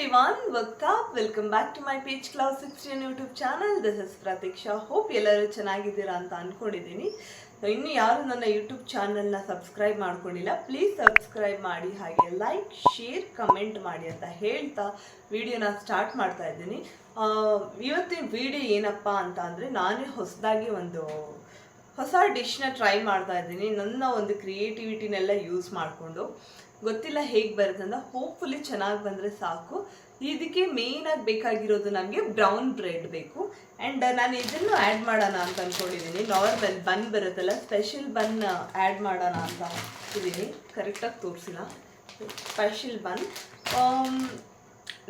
everyone, welcome back to my page Cloud 16 YouTube channel. This is Pratiksha. Hope ಎಲ್ಲರೂ ಚೆನ್ನಾಗಿದ್ದೀರಾ ಅಂತ ಅನ್ಕೊಂಡಿದ್ದೀನಿ. ಇನ್ನು ಯಾರು ನನ್ನ ಯೂಟ್ಯೂಬ್ ಚಾನಲ್ನ ಸಬ್ಸ್ಕ್ರೈಬ್ ಮಾಡ್ಕೊಂಡಿಲ್ಲ, ಪ್ಲೀಸ್ ಸಬ್ಸ್ಕ್ರೈಬ್ ಮಾಡಿ, ಹಾಗೆ ಲೈಕ್, ಶೇರ್, ಕಮೆಂಟ್ ಮಾಡಿ ಅಂತ ಹೇಳ್ತಾ ವಿಡಿಯೋನ ಸ್ಟಾರ್ಟ್ ಮಾಡ್ತಾ ಇದ್ದೀನಿ. ಇವತ್ತಿನ ವಿಡಿಯೋ ಏನಪ್ಪ ಅಂತ ಅಂದರೆ, ನಾನೇ ಹೊಸದಾಗಿ ಒಂದು ಹೊಸ ಡಿಶ್ನ ಟ್ರೈ ಮಾಡ್ತಾ ಇದ್ದೀನಿ. ನನ್ನ ಒಂದು ಕ್ರಿಯೇಟಿವಿಟಿನೆಲ್ಲ ಯೂಸ್ ಮಾಡಿಕೊಂಡು, ಗೊತ್ತಿಲ್ಲ ಹೇಗೆ ಬರುತ್ತೆ ಅಂತ. ಹೋಪ್ಫುಲಿ ಚೆನ್ನಾಗಿ ಬಂದರೆ ಸಾಕು. ಇದಕ್ಕೆ ಮೇಯ್ನಾಗಿ ಬೇಕಾಗಿರೋದು ನಮಗೆ ಬ್ರೌನ್ ಬ್ರೆಡ್ ಬೇಕು. ಆ್ಯಂಡ್ ನಾನು ಇದನ್ನು ಆ್ಯಡ್ ಮಾಡೋಣ ಅಂತ ಅಂದ್ಕೊಂಡಿದ್ದೀನಿ. ನಾರ್ಮಲ್ ಬನ್ ಬರುತ್ತಲ್ಲ, ಸ್ಪೆಷಲ್ ಬನ್ ಆ್ಯಡ್ ಮಾಡೋಣ ಅಂತ ಇದ್ದೀನಿ. ಕರೆಕ್ಟಾಗಿ ತೋರಿಸಿಲ್ಲ. ಸ್ಪೆಷಲ್ ಬನ್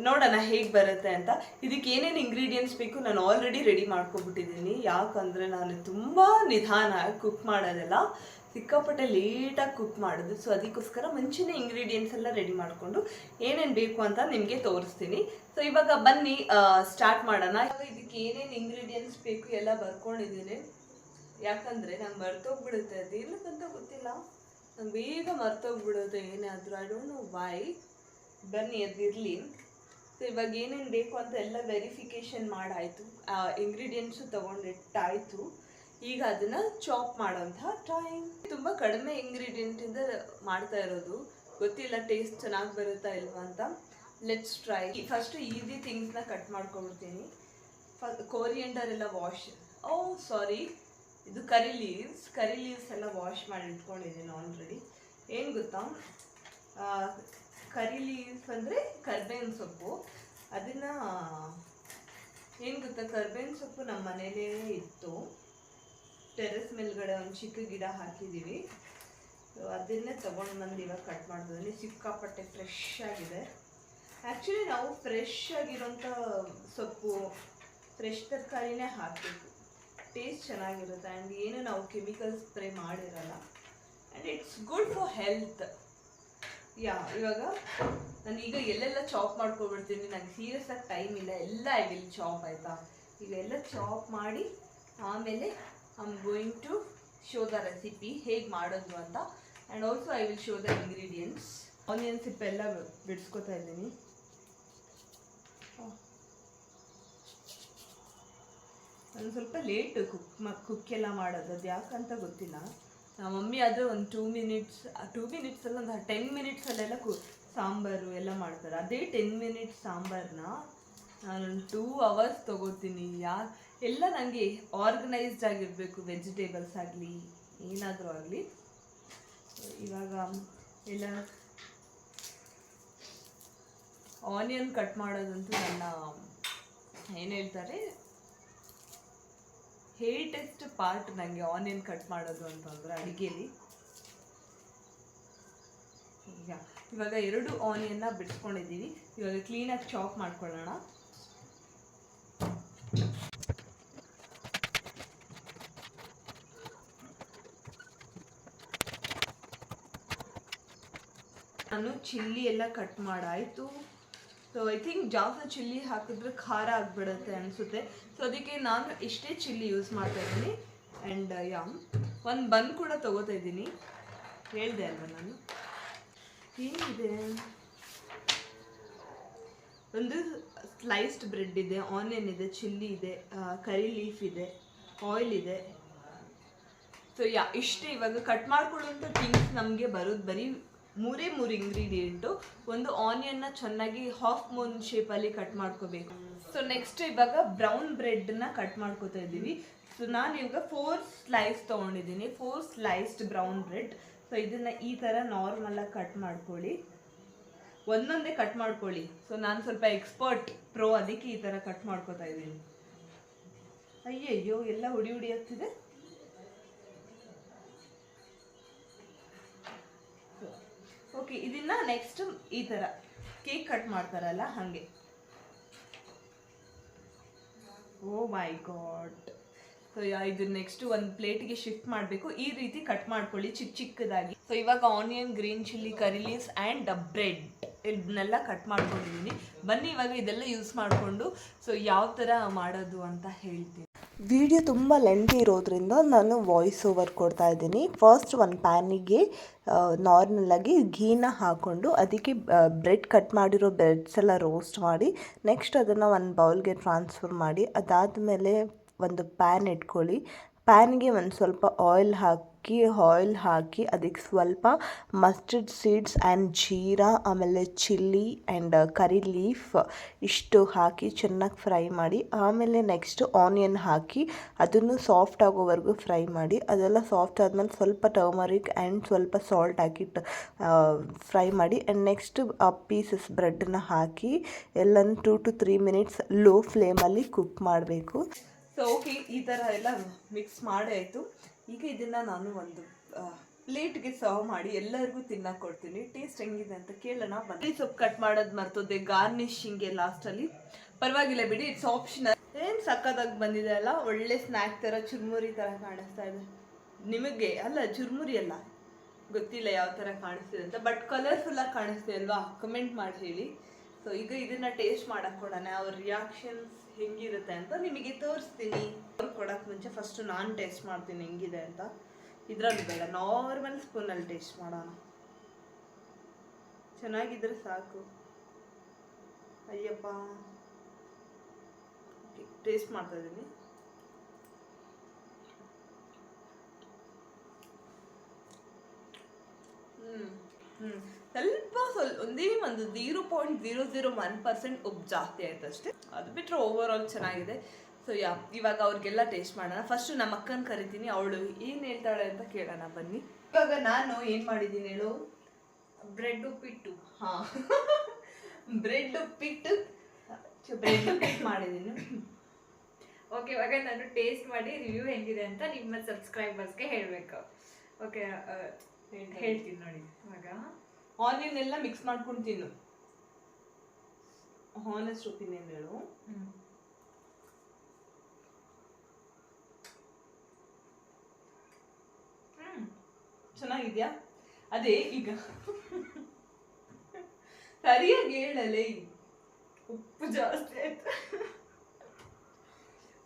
ನೋಡೋಣ ಹೇಗೆ ಬರುತ್ತೆ ಅಂತ. ಇದಕ್ಕೆ ಏನೇನು ಇಂಗ್ರೀಡಿಯೆಂಟ್ಸ್ ಬೇಕು ನಾನು ಆಲ್ರೆಡಿ ರೆಡಿ ಮಾಡ್ಕೊಬಿಟ್ಟಿದ್ದೀನಿ. ಯಾಕಂದರೆ ನಾನು ತುಂಬ ನಿಧಾನ ಕುಕ್ ಮಾಡೋದೆಲ್ಲ, ಸಿಕ್ಕಾಪಟ್ಟೆ ಲೇಟಾಗಿ ಕುಕ್ ಮಾಡೋದು. ಸೊ ಅದಕ್ಕೋಸ್ಕರ ಮುಂಚೆನೇ ಇಂಗ್ರೀಡಿಯೆಂಟ್ಸ್ ಎಲ್ಲ ರೆಡಿ ಮಾಡಿಕೊಂಡು ಏನೇನು ಬೇಕು ಅಂತ ನಿಮಗೆ ತೋರಿಸ್ತೀನಿ. ಸೊ ಇವಾಗ ಬನ್ನಿ ಸ್ಟಾರ್ಟ್ ಮಾಡೋಣ. ಇದಕ್ಕೆ ಏನೇನು ಇಂಗ್ರೀಡಿಯೆಂಟ್ಸ್ ಬೇಕು ಎಲ್ಲ ಬರ್ಕೊಂಡಿದ್ದೀನಿ. ಯಾಕಂದರೆ ನಂಗೆ ಮರ್ತೋಗ್ಬಿಡುತ್ತೆ, ಅದು ಏನಕ್ಕಂತ ಗೊತ್ತಿಲ್ಲ, ನಂಗೆ ಬೇಗ ಮರ್ತೋಗ್ಬಿಡುತ್ತೆ ಏನಾದರೂ. I don't know why. ಬನ್ನಿ ಅದಿರಲಿ. ಸೊ ಇವಾಗ ಏನೇನು ಬೇಕು ಅಂತ ಎಲ್ಲ ವೆರಿಫಿಕೇಷನ್ ಮಾಡಾಯಿತು, ಇಂಗ್ರೀಡಿಯೆಂಟ್ಸು ತೊಗೊಂಡಿಟ್ಟಾಯಿತು. ಈಗ ಅದನ್ನು ಚಾಪ್ ಮಾಡೋಂಥ ಟೈಮ್. ತುಂಬ ಕಡಿಮೆ ಇಂಗ್ರೀಡಿಯೆಂಟಿಂದ ಮಾಡ್ತಾ ಇರೋದು, ಗೊತ್ತಿಲ್ಲ ಟೇಸ್ಟ್ ಚೆನ್ನಾಗಿ ಬರುತ್ತಾ ಇಲ್ವಾ ಅಂತ. Let's try. ಫಸ್ಟು ಈಸಿ ಥಿಂಗ್ಸ್ನ ಕಟ್ ಮಾಡ್ಕೊಬಿಡ್ತೀನಿ. ಕೋರಿಯಂಡರ್ ಎಲ್ಲ ವಾಶ್, ಸಾರಿ, ಇದು ಕರಿ ಲೀವ್ಸ್ ಎಲ್ಲ ವಾಶ್ ಮಾಡಿ ಇಟ್ಕೊಂಡಿದ್ದೀನಿ ಆಲ್ರೆಡಿ. ಏನು ಗೊತ್ತಾ, ಕರಿ ಲೀವ್ಸ್ ಅಂದರೆ ಕರ್ಬೇವಿನ ಸೊಪ್ಪು. ಅದನ್ನು ಏನು ಗೊತ್ತಾ, ಕರ್ಬೇವಿನ ಸೊಪ್ಪು ನಮ್ಮ ಮನೇಲೇ ಇತ್ತು. ಟೆರೆಸ್ ಮೇಲ್ಗಡೆ ಒಂದು ಚಿಕ್ಕ ಗಿಡ ಹಾಕಿದ್ದೀವಿ. ಸೊ ಅದನ್ನೇ ತೊಗೊಂಡು ಬಂದು ಇವಾಗ ಕಟ್ ಮಾಡ್ತಿದ್ದೀನಿ. ಸಿಕ್ಕಾಪಟ್ಟೆ ಫ್ರೆಶ್ ಆಗಿದೆ. ಆ್ಯಕ್ಚುಲಿ ನಾವು ಫ್ರೆಶ್ ಆಗಿರೋಂಥ ಸೊಪ್ಪು, ಫ್ರೆಶ್ ತರಕಾರಿನೇ ಹಾಕಬೇಕು, ಟೇಸ್ಟ್ ಚೆನ್ನಾಗಿರುತ್ತೆ. ಆ್ಯಂಡ್ ಏನು ನಾವು ಕೆಮಿಕಲ್ ಸ್ಪ್ರೇ ಮಾಡಿರಲ್ಲ, and it's good for health. ಇವಾಗ ನಾನು ಈಗ ಎಲ್ಲೆಲ್ಲ ಚಾಪ್ ಮಾಡ್ಕೊಬಿಡ್ತೀನಿ. ನನಗೆ ಸೀರಿಯಸ್ ಆಗಿ ಟೈಮ್ ಇಲ್ಲ, ಎಲ್ಲ ಐ ವಿಲ್ ಚಾಪ್, ಆಯಿತಾ. ಈಗ ಎಲ್ಲ ಚಾಪ್ ಮಾಡಿ ಆಮೇಲೆ I am going to show the recipe ಹೇಗೆ ಮಾಡೋದು ಅಂತ. And also I will show the ingredients. Onion ಸಿಪ್ಪೆಲ್ಲ ಬಿಡಿಸ್ಕೊತಾ ಇದ್ದೀನಿ. ಒಂದು ಸ್ವಲ್ಪ ಲೇಟು ಕುಕ್ ಎಲ್ಲ ಮಾಡೋದು, ಅದು ಯಾಕಂತ ಗೊತ್ತಿಲ್ಲ. ನಮ್ಮ ಮಮ್ಮಿ ಆದರೆ ಒಂದು 2 ಮಿನಿಟ್ಸಲ್ಲಿ ಒಂದು 10 ಮಿನಿಟ್ಸಲ್ಲೆಲ್ಲ ಸಾಂಬಾರು ಎಲ್ಲ ಮಾಡ್ತಾರೆ. ಅದೇ 10 ಮಿನಿಟ್ಸ್ ಸಾಂಬಾರನ್ನ ನಾನೊಂದು 2 ಅವರ್ಸ್ ತೊಗೋತೀನಿ. ಎಲ್ಲ ನನಗೆ ಆರ್ಗನೈಸ್ಡ್ ಆಗಿರಬೇಕು, ವೆಜಿಟೇಬಲ್ಸ್ ಆಗಲಿ ಏನಾದರೂ ಆಗಲಿ. ಇವಾಗ ಎಲ್ಲ ಆನಿಯನ್ ಕಟ್ ಮಾಡೋದಂತೂ ನನ್ನ ಏನು ಹೇಳ್ತಾರೆ ಹೇಟೆಸ್ಟ್ ಪಾರ್ಟ್ ನನಗೆ, ಆನಿಯನ್ ಕಟ್ ಮಾಡೋದು ಅಂತಂದರೆ ಅಡುಗೆಯಲ್ಲಿ. ಇವಾಗ 2 ಆನಿಯನ್ನ ಬಿಡಿಸ್ಕೊಂಡಿದ್ದೀವಿ. ಇವಾಗ ಕ್ಲೀನಾಗಿ ಚಾಪ್ ಮಾಡ್ಕೊಳ್ಳೋಣ. ನಾನು ಚಿಲ್ಲಿ ಎಲ್ಲ ಕಟ್ ಮಾಡಾಯಿತು. ಸೊ ಐ ಥಿಂಕ್ ಜಾಸ್ತಿ ಚಿಲ್ಲಿ ಹಾಕಿದ್ರೆ ಖಾರ ಆಗಿಬಿಡುತ್ತೆ ಅನಿಸುತ್ತೆ. ಸೊ ಅದಕ್ಕೆ ನಾನು ಇಷ್ಟೇ ಚಿಲ್ಲಿ ಯೂಸ್ ಮಾಡ್ತಾ ಇದ್ದೀನಿ. ಆ್ಯಂಡ್ ಒಂದು ಬನ್ ಕೂಡ ತೊಗೋತಾ ಇದ್ದೀನಿ, ಹೇಳಿದೆ ಅಲ್ವ ನಾನು. ಏನಿದೆ, ಒಂದು ಸ್ಲೈಸ್ಡ್ ಬ್ರೆಡ್ ಇದೆ, ಆನಿಯನ್ ಇದೆ, ಚಿಲ್ಲಿ ಇದೆ, ಕರಿ ಲೀಫ್ ಇದೆ, ಆಯಿಲ್ ಇದೆ. ಸೊ ಇಷ್ಟೇ. ಇವಾಗ ಕಟ್ ಮಾಡ್ಕೊಳ್ಳುವಂಥ ಥಿಂಗ್ಸ್ ನಮಗೆ ಬರೋದು ಬರೀ 3 ಇಂಗ್ರೀಡಿಯೆಂಟು. ಒಂದು ಆನಿಯನ್ನ ಚೆನ್ನಾಗಿ ಹಾಫ್ ಮೂನ್ ಶೇಪಲ್ಲಿ ಕಟ್ ಮಾಡ್ಕೋಬೇಕು. ಸೊ ನೆಕ್ಸ್ಟ್ ಇವಾಗ ಬ್ರೌನ್ ಬ್ರೆಡ್ನ ಕಟ್ ಮಾಡ್ಕೋತಾ ಇದ್ದೀವಿ. ಸೊ ನಾನು ಇವಾಗ 4 ಸ್ಲೈಸ್ ತೊಗೊಂಡಿದ್ದೀನಿ, 4 ಸ್ಲೈಸ್ಡ್ ಬ್ರೌನ್ ಬ್ರೆಡ್. ಸೊ ಇದನ್ನು ಈ ಥರ ನಾರ್ಮಲಾಗಿ ಕಟ್ ಮಾಡ್ಕೊಳ್ಳಿ, ಒಂದೊಂದೇ ಕಟ್ ಮಾಡ್ಕೊಳ್ಳಿ. ಸೊ ನಾನು ಸ್ವಲ್ಪ ಎಕ್ಸ್ಪರ್ಟ್ ಪ್ರೋ, ಅದಕ್ಕೆ ಈ ಥರ ಕಟ್ ಮಾಡ್ಕೋತಾ ಇದ್ದೀನಿ. ಅಯ್ಯಯ್ಯೋ, ಎಲ್ಲ ಹುಡಿ ಆಗ್ತಿದೆ. ಓಕೆ, ಇದನ್ನ ನೆಕ್ಸ್ಟ್ ಈ ಥರ ಕೇಕ್ ಕಟ್ ಮಾಡ್ತಾರಲ್ಲ ಹಾಗೆ. ಓ ಮೈ ಗಾಡ್. ಸೊ ಇದು ನೆಕ್ಸ್ಟ್ ಒಂದು ಪ್ಲೇಟಿಗೆ ಶಿಫ್ಟ್ ಮಾಡಬೇಕು. ಈ ರೀತಿ ಕಟ್ ಮಾಡ್ಕೊಳ್ಳಿ ಚಿಕ್ಕದಾಗಿ. ಸೊ ಇವಾಗ onion, green chilli, curry leaves and bread ಇದನ್ನೆಲ್ಲ ಕಟ್ ಮಾಡ್ಕೊಂಡಿದ್ದೀನಿ. ಬನ್ನಿ ಇವಾಗ ಇದೆಲ್ಲ ಯೂಸ್ ಮಾಡಿಕೊಂಡು ಸೊ ಯಾವ ಥರ ಮಾಡೋದು ಅಂತ ಹೇಳ್ತೀನಿ. ವಿಡಿಯೋ ತುಂಬ ಲೆಂತಿ ಇರೋದ್ರಿಂದ ನಾನು ವಾಯ್ಸ್ ಓವರ್ ಕೊಡ್ತಾ ಇದ್ದೀನಿ. ಫಸ್ಟ್ ಒಂದು ಪ್ಯಾನಿಗೆ ನಾರ್ಮಲಾಗಿ ಘೀನ ಹಾಕ್ಕೊಂಡು ಅದಕ್ಕೆ ಬ್ರೆಡ್ ಕಟ್ ಮಾಡಿರೋ ಬ್ರೆಡ್ಸ್ ಎಲ್ಲ ರೋಸ್ಟ್ ಮಾಡಿ ನೆಕ್ಸ್ಟ್ ಅದನ್ನು ಒಂದು ಬೌಲ್ಗೆ ಟ್ರಾನ್ಸ್ಫರ್ ಮಾಡಿ ಅದಾದಮೇಲೆ ಒಂದು ಪ್ಯಾನ್ ಇಟ್ಕೊಳ್ಳಿ. ಪ್ಯಾನ್ಗೆ ಒಂದು ಸ್ವಲ್ಪ ಆಯಿಲ್ ಹಾಕಿ ಅದಕ್ಕೆ ಸ್ವಲ್ಪ ಮಸ್ಟರ್ಡ್ ಸೀಡ್ಸ್ ಆ್ಯಂಡ್ ಜೀರಾ ಆಮೇಲೆ ಚಿಲ್ಲಿ ಆ್ಯಂಡ್ ಕರಿ ಲೀಫ್ ಇಷ್ಟು ಹಾಕಿ ಚೆನ್ನಾಗಿ ಫ್ರೈ ಮಾಡಿ ಆಮೇಲೆ ನೆಕ್ಸ್ಟ್ ಆನಿಯನ್ ಹಾಕಿ ಅದನ್ನು ಸಾಫ್ಟ್ ಆಗೋವರೆಗೂ ಫ್ರೈ ಮಾಡಿ. ಅದೆಲ್ಲ ಸಾಫ್ಟ್ ಆದಮೇಲೆ ಸ್ವಲ್ಪ ಟರ್ಮರಿಕ್ ಆ್ಯಂಡ್ ಸ್ವಲ್ಪ ಸಾಲ್ಟ್ ಹಾಕಿ ಫ್ರೈ ಮಾಡಿ ಆ್ಯಂಡ್ ನೆಕ್ಸ್ಟ್ ಆ ಪೀಸಸ್ ಬ್ರೆಡ್ನ ಹಾಕಿ ಎಲ್ಲನೂ 2 to 3 ಮಿನಿಟ್ಸ್ ಲೋ ಫ್ಲೇಮಲ್ಲಿ ಕುಕ್ ಮಾಡಬೇಕು. ಸೊ ಓಕೆ, ಈ ಥರ ಎಲ್ಲ ಮಿಕ್ಸ್ ಮಾಡಿ ಆಯಿತು. ಈಗ ಇದನ್ನು ನಾನು ಒಂದು ಪ್ಲೇಟ್ಗೆ ಸರ್ವ್ ಮಾಡಿ ಎಲ್ಲರಿಗೂ ತಿನ್ನಕ್ಕೆ ಕೊಡ್ತೀನಿ. ಟೇಸ್ಟ್ ಹೆಂಗಿದೆ ಅಂತ ಕೇಳೋಣ. ಬನ್ನಿ. ಸೊಪ್ಪು ಕಟ್ ಮಾಡೋದು ಮರ್ತೋದೆ, ಗಾರ್ನಿಶಿಂಗ್ಗೆ ಲಾಸ್ಟಲ್ಲಿ. ಪರವಾಗಿಲ್ಲ ಬಿಡಿ, ಇಟ್ಸ್ ಆಪ್ಷನಲ್. ಏನು ಸಕ್ಕತ್ತಾಗಿ ಬಂದಿದೆ ಅಲ್ಲ, ಒಳ್ಳೆ ಸ್ನ್ಯಾಕ್ ಥರ ಚುರ್ಮುರಿ ಥರ ಕಾಣಿಸ್ತಾ ಇದೆ ನಿಮಗೆ. ಅಲ್ಲ, ಚುರ್ಮುರಿ ಅಲ್ಲ, ಗೊತ್ತಿಲ್ಲ ಯಾವ ಥರ ಕಾಣಿಸ್ತಿದೆ ಅಂತ, ಬಟ್ ಕಲರ್ಫುಲ್ಲಾಗಿ ಕಾಣಿಸ್ತಿದೆ ಅಲ್ವಾ? ಕಮೆಂಟ್ ಮಾಡಿ ಹೇಳಿ. ಸೊ ಈಗ ಇದನ್ನು ಟೇಸ್ಟ್ ಮಾಡೋಕ್ಕೆ ಕೊಡೋಣ, ಅವ್ರ ರಿಯಾಕ್ಷನ್ಸ್ ಹೆಂಗಿರುತ್ತೆ ಅಂತ ನಿಮಗೆ ತೋರಿಸ್ತೀನಿ. ಅವ್ರು ಕೊಡೋಕ್ಕೆ ಮುಂಚೆ ಫಸ್ಟು ನಾನು ಟೇಸ್ಟ್ ಮಾಡ್ತೀನಿ ಹೆಂಗಿದೆ ಅಂತ. ಇದರಲ್ಲಿ ಬೇಡ, ನಾರ್ಮಲ್ ಸ್ಪೂನಲ್ಲಿ ಟೇಸ್ಟ್ ಮಾಡೋಣ. ಚೆನ್ನಾಗಿದ್ರೆ ಸಾಕು. ಅಯ್ಯಪ್ಪ, ಟೇಸ್ಟ್ ಮಾಡ್ತಾ ಇದ್ದೀನಿ. ಸ್ವಲ್ಪ ಒಂದೇ ಒಂದು 0.001% ಉಪ್ಪು ಜಾಸ್ತಿ ಆಯ್ತು ಅಷ್ಟೇ. ಅದು ಬಿಟ್ಟರೆ ಓವರ್ ಆಲ್ ಚೆನ್ನಾಗಿದೆ. ಸೊ ಇವಾಗ ಅವ್ರಿಗೆಲ್ಲ ಟೇಸ್ಟ್ ಮಾಡೋಣ. ಫಸ್ಟು ನಮ್ಮ ಅಕ್ಕನ ಕರಿತೀನಿ, ಅವಳು ಏನು ಹೇಳ್ತಾಳೆ ಅಂತ ಕೇಳೋಣ ಬನ್ನಿ. ಇವಾಗ ನಾನು ಏನು ಮಾಡಿದ್ದೀನಿ ಹೇಳು? ಬ್ರೆಡ್ ಉಪ್ಪಿಟ್ಟು. ಹಾಂ, ಬ್ರೆಡ್ ಉಪ್ಪಿಟ್ಟು ಮಾಡಿದ್ದೀನಿ. ಓಕೆ, ಇವಾಗ ನಾನು ಟೇಸ್ಟ್ ಮಾಡಿ ರಿವ್ಯೂ ಹೆಂಗಿದೆ ಅಂತ ನಿಮ್ಮ ಸಬ್ಸ್ಕ್ರೈಬರ್ಸ್ಗೆ ಹೇಳಬೇಕು. ಓಕೆ, ಹೇಳ್ತೀನಿ ನೋಡಿ. ಇವಾಗ ಆನಿಯನ್ ಎಲ್ಲ ಮಿಕ್ಸ್ ಮಾಡ್ಕೊಂಡು ತಿನ್ನು. ಹಾನೆಸ್ಟ್ ಒಪಿನಿಯನ್ ಹೇಳು. ಚೆನ್ನಾಗಿದ್ಯಾ? ಅದೇ ಈಗ ಸರಿಯಾಗಿ ಹೇಳಲೇ, ಉಪ್ಪು ಜಾಸ್ತಿ ಆಯ್ತು.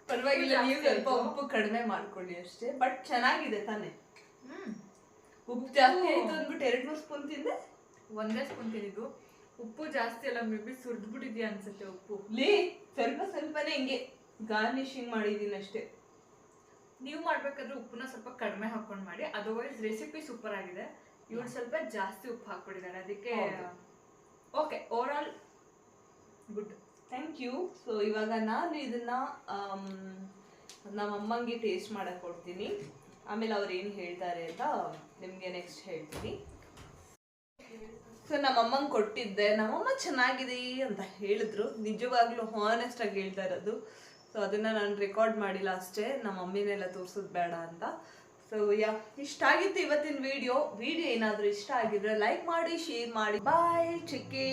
ಪರವಾಗಿಲ್ಲ, ನೀವು ಸ್ವಲ್ಪ ಉಪ್ಪು ಕಡಿಮೆ ಮಾಡ್ಕೊಳ್ಳಿ ಅಷ್ಟೇ. ಬಟ್ ಚೆನ್ನಾಗಿದೆ ತಾನೆ. ಉಪ್ಪು ಜಾಸ್ತಿ ಆಯ್ತು ಅಂದ್ಬಿಟ್ಟು 2-3 ಸ್ಪೂನ್ ತಿಂದೆ. ಒಂದೇ ಸ್ಪೂನ್ ತಿಂದಿದ್ದು. ಉಪ್ಪು ಜಾಸ್ತಿ ಅಲ್ಲ, ಮೇ ಬಿ ಸುರಿದ್ಬಿಟ್ಟಿದ್ಯಾ ಅನ್ಸುತ್ತೆ ಉಪ್ಪು. ಸ್ವಲ್ಪನೇ ಹಿಂಗೆ ಗಾರ್ನಿಶಿಂಗ್ ಮಾಡಿದೀನಿ ಅಷ್ಟೇ. ನೀವು ಮಾಡ್ಬೇಕಾದ್ರೆ ಉಪ್ಪನ್ನ ಸ್ವಲ್ಪ ಕಡಿಮೆ ಹಾಕೊಂಡು ಮಾಡಿ, ಅದರ್ವೈಸ್ ರೆಸಿಪಿ ಸೂಪರ್ ಆಗಿದೆ. ಇವ್ರು ಸ್ವಲ್ಪ ಜಾಸ್ತಿ ಉಪ್ಪು ಹಾಕ್ಬಿಟ್ಟಿದ್ದಾರೆ, ಅದಕ್ಕೆ okay, over all good. Thank you. So ಇವಾಗ ನಾನು ಇದನ್ನ ನಮ್ಮ ಅಮ್ಮಂಗೆ ಟೇಸ್ಟ್ ಮಾಡಕ್ಕೆ ಕೊಡ್ತೀನಿ. ಆಮೇಲೆ ಅವ್ರು ಏನು ಹೇಳ್ತಾರೆ ಅಂತ ನಿಮಗೆ ನೆಕ್ಸ್ಟ್ ಹೇಳ್ತೀನಿ. ಸೊ ನಮ್ಮಮ್ಮಂಗೆ ಕೊಟ್ಟಿದ್ದೆ, ನಮ್ಮಮ್ಮ ಚೆನ್ನಾಗಿದೆ ಅಂತ ಹೇಳಿದ್ರು. ನಿಜವಾಗ್ಲೂ ಹಾನೆಸ್ಟ್ ಆಗಿ ಹೇಳ್ತಾ ಇರೋದು. ಸೊ ಅದನ್ನು ನಾನು ರೆಕಾರ್ಡ್ ಮಾಡಿಲ್ಲ ಅಷ್ಟೇ, ನಮ್ಮ ಮಮ್ಮಿನೆಲ್ಲ ತೋರಿಸೋದು ಬೇಡ ಅಂತ. ಸೊ ಇಷ್ಟ ಆಗಿತ್ತು ಇವತ್ತಿನ ವಿಡಿಯೋ ಏನಾದರೂ ಇಷ್ಟ ಆಗಿದ್ರೆ ಲೈಕ್ ಮಾಡಿ, ಶೇರ್ ಮಾಡಿ. ಬಾಯ್, ಚೆಕ್ಕೆ.